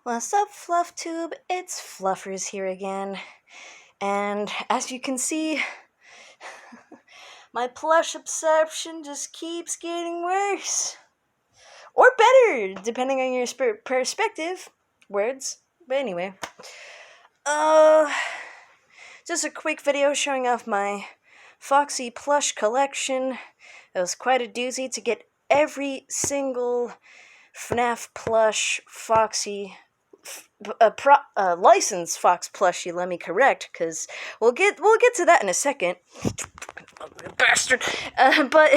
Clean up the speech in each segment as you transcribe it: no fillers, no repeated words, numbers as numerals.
What's up, FluffTube? It's Fluffers here again. And as you can see, my plush obsession just keeps getting worse. Or better, depending on your perspective. Words. But anyway. Just a quick video showing off my Foxy plush collection. It was quite a doozy to get every single FNAF plush Foxy licensed Fox plushie. Let me correct, because we'll get to that in a second. Bastard. But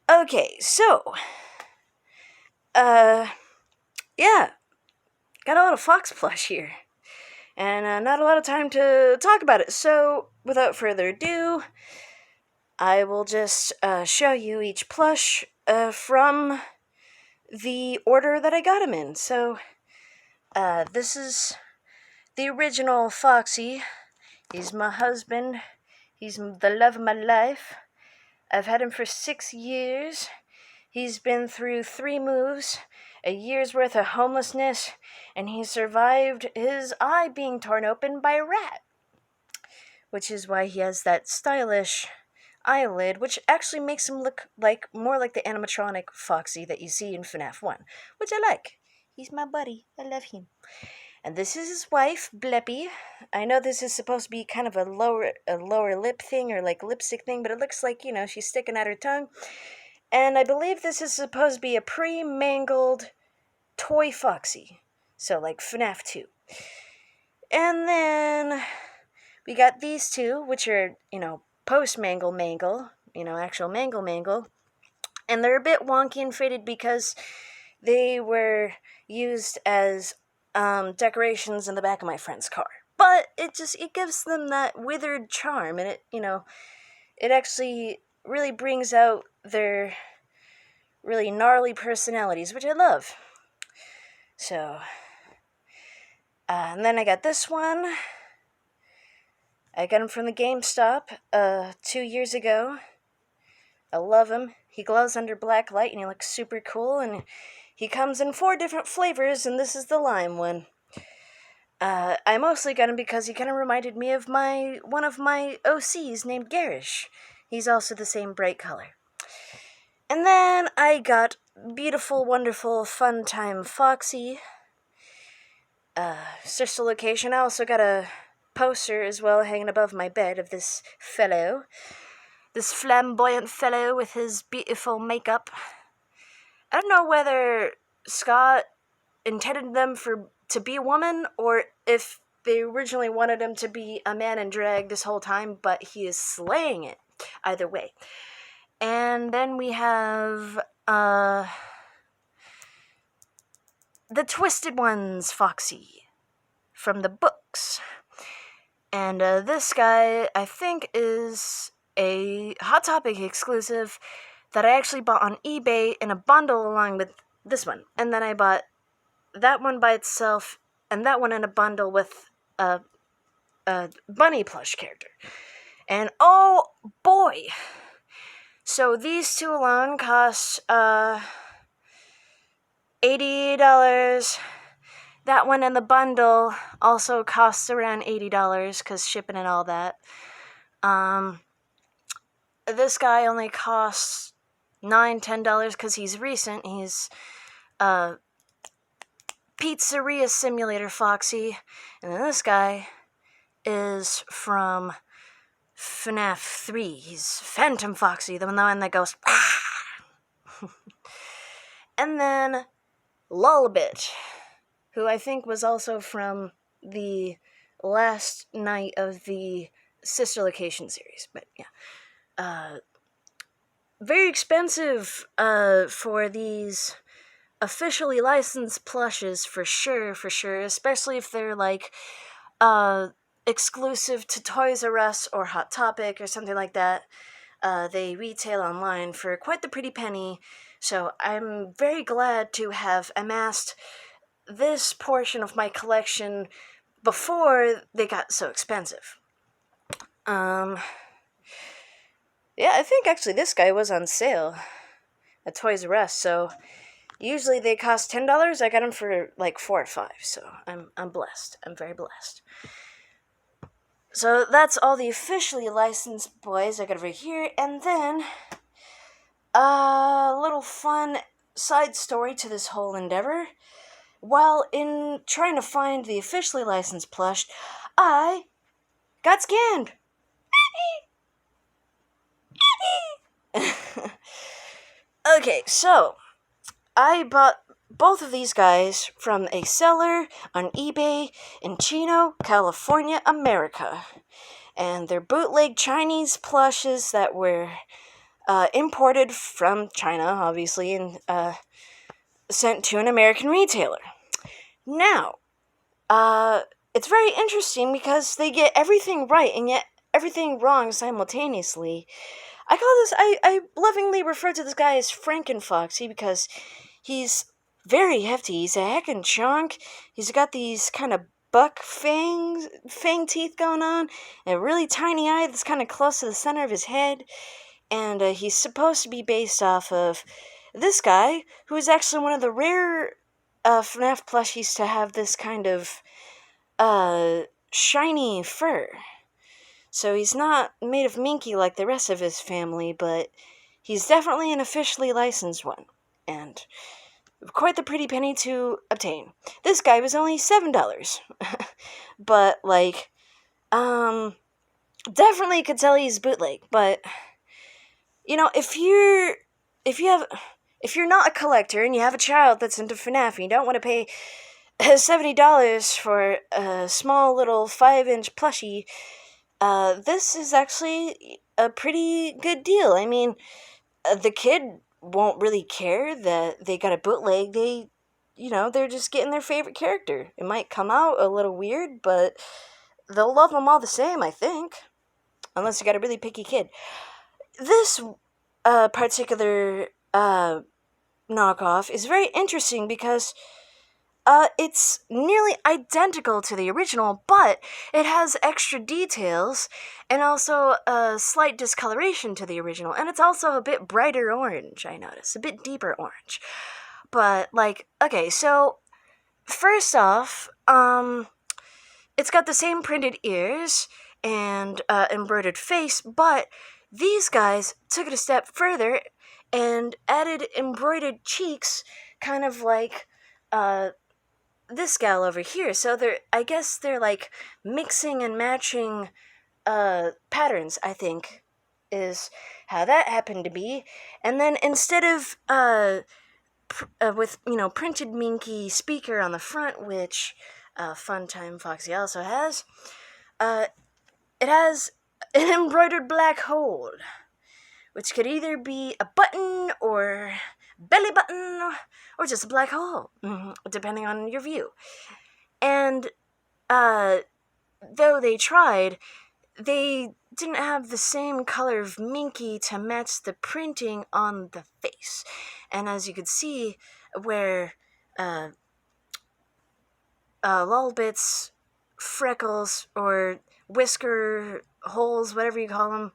okay, so yeah, got a lot of Fox plush here, and not a lot of time to talk about it. So without further ado, I will just show you each plush from the order that I got them in. So this is the original Foxy. He's my husband. He's the love of my life. I've had him for 6 years. He's been through 3 moves, a year's worth of homelessness, and he survived his eye being torn open by a rat. Which is why he has that stylish eyelid, which actually makes him look more like the animatronic Foxy that you see in FNAF 1, which I like. He's my buddy. I love him. And this is his wife, Bleppy. I know this is supposed to be kind of a lower lip thing, or like lipstick thing, but it looks like, she's sticking out her tongue. And I believe this is supposed to be a pre-mangled toy Foxy. So like FNAF 2. And then we got these two, which are, post-mangle, actual mangle. And they're a bit wonky and faded because they were used as decorations in the back of my friend's car. But it gives them that withered charm, and it actually really brings out their really gnarly personalities, which I love. So, and then I got this one. I got him from the GameStop 2 years ago. I love him. He glows under black light and he looks super cool, and he comes in 4 different flavors, and this is the lime one. I mostly got him because he kind of reminded me of one of my OCs named Garish. He's also the same bright color. And then I got beautiful, wonderful, fun time Foxy. Sister location. I also got a poster as well hanging above my bed of this fellow. This flamboyant fellow with his beautiful makeup. I don't know whether Scott intended them to be a woman, or if they originally wanted him to be a man in drag this whole time, but he is slaying it either way. And then we have the Twisted Ones Foxy from the books. And this guy, I think, is a Hot Topic exclusive that I actually bought on eBay in a bundle along with this one. And then I bought that one by itself and that one in a bundle with a bunny plush character. And oh boy! So these two alone cost $80. That one in the bundle also costs around $80 because shipping and all that. This guy only costs $9-10 because he's recent. He's Pizzeria Simulator Foxy. And then this guy is from FNAF 3. He's Phantom Foxy, the one that goes And then Lullabit, who I think was also from the last night of the Sister Location series. But yeah. Very expensive for these officially licensed plushes, for sure, especially if they're like exclusive to Toys R Us or Hot Topic or something like that. They retail online for quite the pretty penny, so I'm very glad to have amassed this portion of my collection before they got so expensive. Yeah, I think actually this guy was on sale at Toys R Us, so Usually they cost $10. I got them for like 4 or 5, so I'm blessed. I'm very blessed. So that's all the officially licensed boys I got over here, and then a little fun side story to this whole endeavor. While in trying to find the officially licensed plush, I got scammed. Okay, so I bought both of these guys from a seller on eBay in Chino, California, America. And they're bootleg Chinese plushes that were imported from China, obviously, and sent to an American retailer. Now, it's very interesting because they get everything right and yet everything wrong simultaneously. I lovingly refer to this guy as Frankenfoxy because he's very hefty. He's a heckin' chunk. He's got these kind of buck fang teeth going on, and a really tiny eye that's kind of close to the center of his head. And he's supposed to be based off of this guy, who is actually one of the rare FNAF plushies to have this kind of shiny fur. So he's not made of minky like the rest of his family, but he's definitely an officially licensed one. And quite the pretty penny to obtain. This guy was only $7. But, like, definitely could tell he's bootleg. But, you know, if you're not a collector and you have a child that's into FNAF and you don't want to pay $70 for a small little 5-inch plushie, this is actually a pretty good deal. I mean, the kid won't really care that they got a bootleg. They're just getting their favorite character. It might come out a little weird, but they'll love them all the same, I think. Unless you got a really picky kid. This particular knockoff is very interesting because it's nearly identical to the original, but it has extra details and also a slight discoloration to the original. And it's also a bit brighter orange, I noticed. A bit deeper orange. But, okay, so first off, it's got the same printed ears and embroidered face, but these guys took it a step further and added embroidered cheeks, kind of like this gal over here. So I guess they're like mixing and matching patterns, I think, is how that happened to be. And then instead of with printed minky speaker on the front, which Fun Time Foxy also has, it has an embroidered black hole, which could either be a button or belly button or just a black hole, depending on your view. And though they tried, they didn't have the same color of minky to match the printing on the face. And as you could see, where lolbits, freckles, or whisker holes, whatever you call them,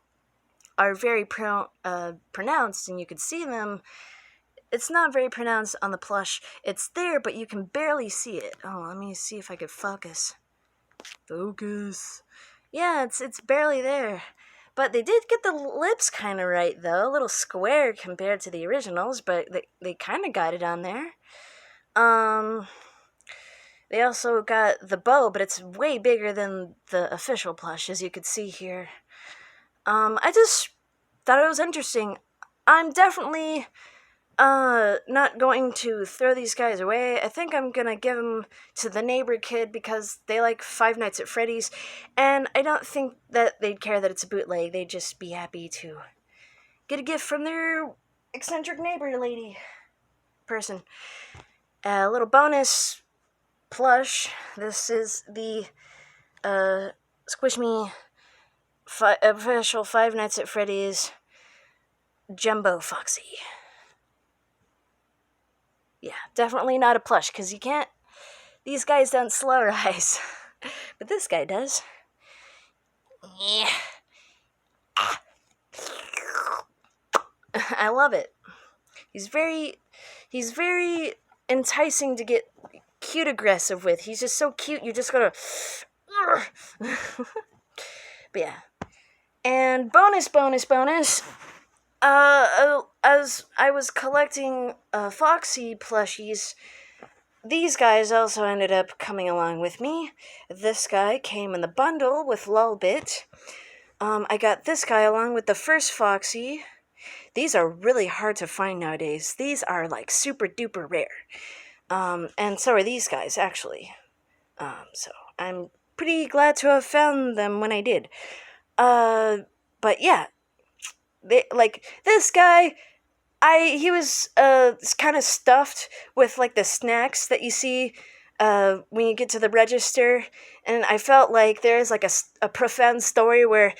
are very pronounced, and you could see them. It's not very pronounced on the plush. It's there, but you can barely see it. Oh, let me see if I could focus. Focus. Yeah, it's barely there. But they did get the lips kind of right, though. A little square compared to the originals, but they kind of got it on there. They also got the bow, but it's way bigger than the official plush, as you could see here. I just thought it was interesting. I'm definitely not going to throw these guys away. I think I'm gonna give them to the neighbor kid because they like Five Nights at Freddy's, and I don't think that they'd care that it's a bootleg. They'd just be happy to get a gift from their eccentric neighbor lady person. A little bonus plush. This is the Squish Me official Five Nights at Freddy's Jumbo Foxy. Yeah, definitely not a plush, because you can't... These guys don't slow rise. But this guy does. Yeah. I love it. He's He's very enticing to get cute aggressive with. He's just so cute, you just gotta... But yeah. And bonus, as I was collecting Foxy plushies, these guys also ended up coming along with me. This guy came in the bundle with Lulbit. I got this guy along with the first Foxy. These are really hard to find nowadays. These are like super duper rare. And so are these guys, actually. So I'm pretty glad to have found them when I did. But yeah, this guy, he was kind of stuffed with like the snacks that you see when you get to the register, and I felt like there's like a profound story where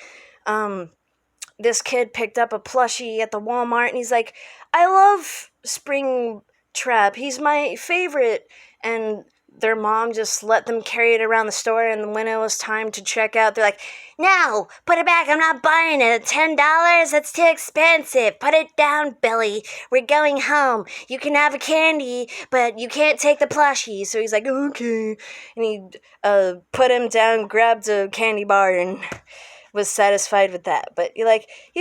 this kid picked up a plushie at the Walmart, and he's like, I love Springtrap, he's my favorite, and their mom just let them carry it around the store, and when it was time to check out, they're like, no, put it back, I'm not buying it, $10, that's too expensive, put it down, Billy, we're going home, you can have a candy, but you can't take the plushie. So he's like, okay, and he put him down, grabbed a candy bar, and was satisfied with that. But he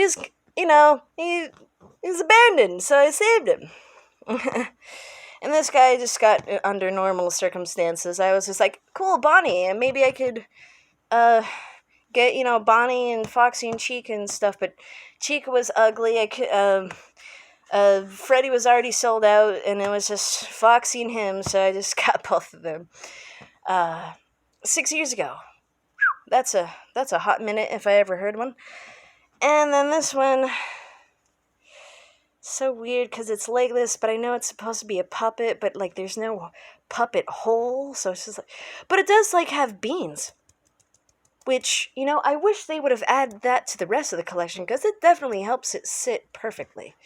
was abandoned, so I saved him. And this guy just got under normal circumstances. I was just like, cool, Bonnie, and maybe I could get, Bonnie and Foxy and Chica and stuff, but Chica was ugly. Freddy was already sold out, and it was just Foxy and him, so I just got both of them. 6 years ago. That's a hot minute if I ever heard one. And then this one... so weird because it's legless, but I know it's supposed to be a puppet, but there's no puppet hole, so it's just but it does have beans, which I wish they would have added that to the rest of the collection, because it definitely helps it sit perfectly.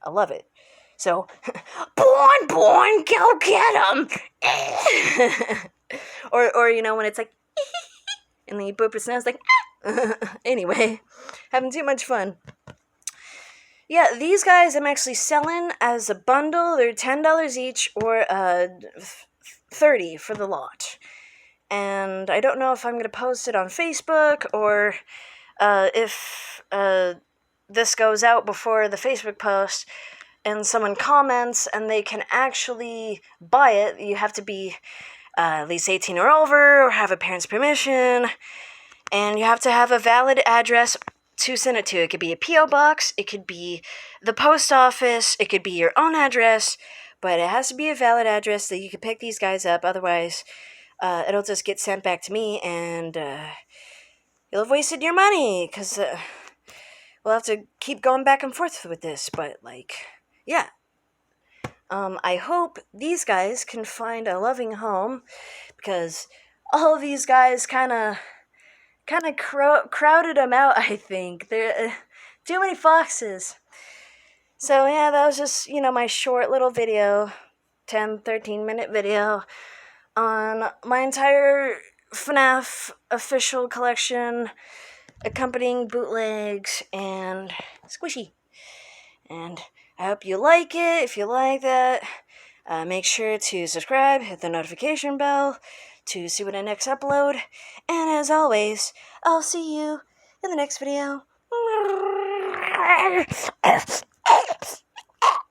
I love it. So born, go get him. or when it's like and then you boop its nose anyway, having too much fun. Yeah, these guys I'm actually selling as a bundle. They're $10 each, or $30 for the lot. And I don't know if I'm going to post it on Facebook, or if this goes out before the Facebook post and someone comments and they can actually buy it. You have to be at least 18 or over, or have a parent's permission, and you have to have a valid address to send it to. It could be a P.O. box, it could be the post office, it could be your own address, but it has to be a valid address that you can pick these guys up. Otherwise, it'll just get sent back to me, and you'll have wasted your money, because we'll have to keep going back and forth with this. But yeah, I hope these guys can find a loving home, because all of these guys kind of crowded them out, I think. There too many foxes. So yeah, that was just, my short little video, 13 minute video on my entire FNAF official collection, accompanying bootlegs and squishy. And I hope you like it. If you like that, make sure to subscribe, hit the notification bell to see when I next upload. And as always, I'll see you in the next video.